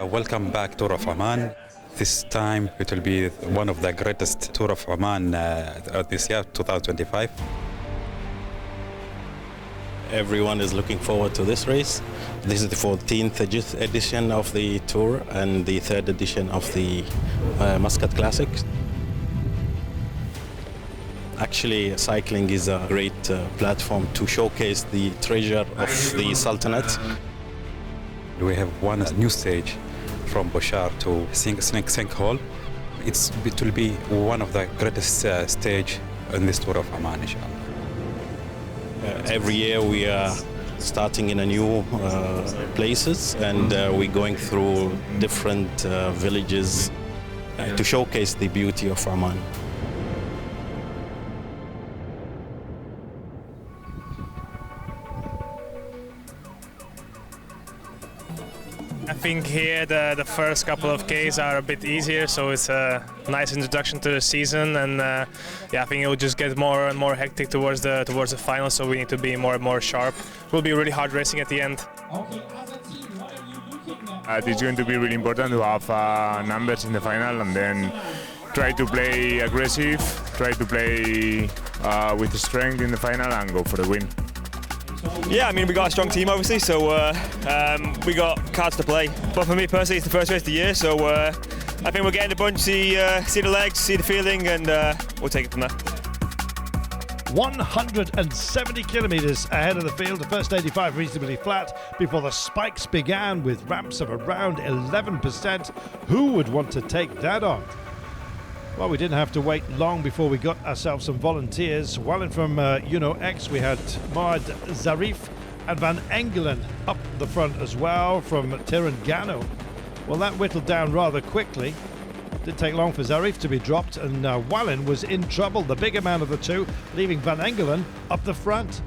Welcome back Tour of Oman. This time it will be one of the greatest Tour of Oman this year, 2025. Everyone is looking forward to this race. This is the 14th edition of the Tour and the 3rd edition of the Muscat Classic. Actually, cycling is a great platform to showcase the treasure of the Sultanate. We have one new stage from Bushar to Sinkhole. It will be one of the greatest stage in this Tour of Oman, inshallah. Every year we are starting in a new places and we're going through different villages to showcase the beauty of Oman. I think here the first couple of Ks are a bit easier, so it's a nice introduction to the season, and yeah, I think it will just get more and more hectic towards the final, so we need to be more and more sharp. It will be really hard racing at the end. It's going to be really important to have numbers in the final and then try to play aggressive, try to play with strength in the final and go for the win. Yeah, I mean, we got a strong team obviously, so we got cards to play. But for me personally, it's the first race of the year, so I think we'll get in the bunch, see the legs, see the feeling, and we'll take it from there. 170 kilometres ahead of the field, the first 85 reasonably flat before the spikes began with ramps of around 11%. Who would want to take that on? Well, we didn't have to wait long before we got ourselves some volunteers. While in from X, we had Mohamed Zarif and Van Engelen up the front as well from Terengganu. Well, that whittled down rather quickly. Didn't take long for Zarif to be dropped, and Wallin was in trouble, the bigger man of the two, leaving Van Engelen up the front.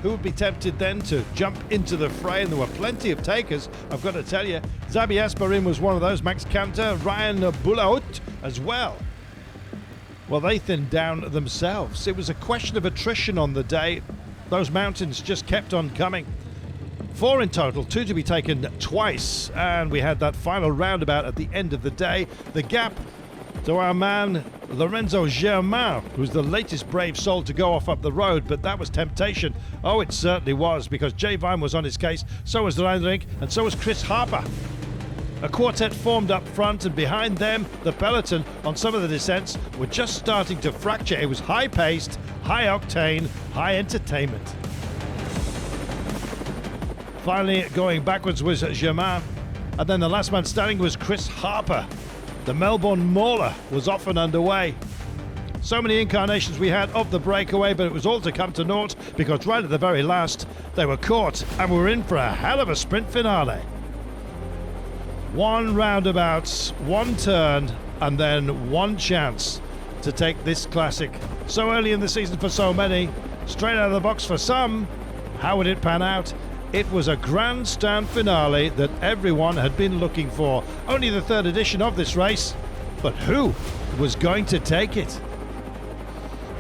Who would be tempted then to jump into the fray? And there were plenty of takers, I've got to tell you. Zabi Asparim was one of those, Max Kanter, Ryan Boulaout as well. Well, they thinned down themselves. It was a question of attrition on the day. Those mountains just kept on coming. 4 in total, 2 to be taken twice, and we had that final roundabout at the end of the day. The gap to our man Lorenzo Germain, who's the latest brave soul to go off up the road, but that was temptation. Oh, it certainly was, because Jay Vine was on his case, so was Reindrink, and so was Chris Harper. A quartet formed up front, and behind them, the peloton on some of the descents were just starting to fracture. It was high-paced, high-octane, high entertainment. Finally, going backwards was Germain, and then the last man standing was Chris Harper. The Melbourne Mauler was off and underway. So many incarnations we had of the breakaway, but it was all to come to naught, because right at the very last, they were caught, and we were in for a hell of a sprint finale. 1 roundabout, 1 turn, and then 1 chance to take this classic. So early in the season for so many, straight out of the box for some. How would it pan out? It was a grandstand finale that everyone had been looking for. Only the 3rd edition of this race, but who was going to take it?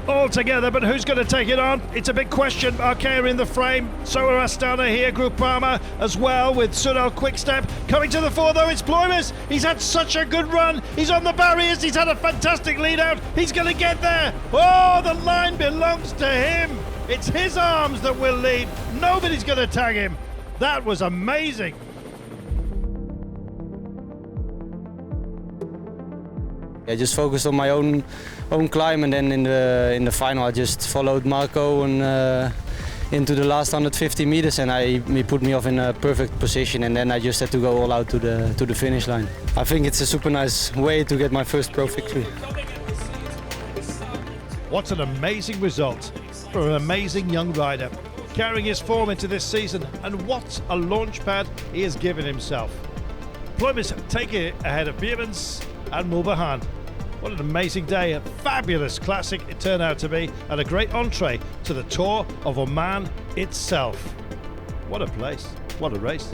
All together, but who's going to take it on? It's a big question. Arkea in the frame, so are Astana here, Groupama as well, with Sunil Quickstep. Coming to the fore though, it's Bloimers. He's had such a good run. He's on the barriers, he's had a fantastic lead out. He's going to get there. Oh, the line belongs to him. It's his arms that will lead. Nobody's going to tag him. That was amazing. I just focused on my own climb, and then in the final I just followed Marco and into the last 150 meters, and he put me off in a perfect position, and then I just had to go all out to the finish line. I think it's a super nice way to get my first pro victory. What an amazing result for an amazing young rider, carrying his form into this season, and what a launch pad he has given himself. Bloimers take it ahead of Biermans and Mulbahan. What an amazing day, a fabulous classic it turned out to be, and a great entree to the Tour of Oman itself. What a place, what a race.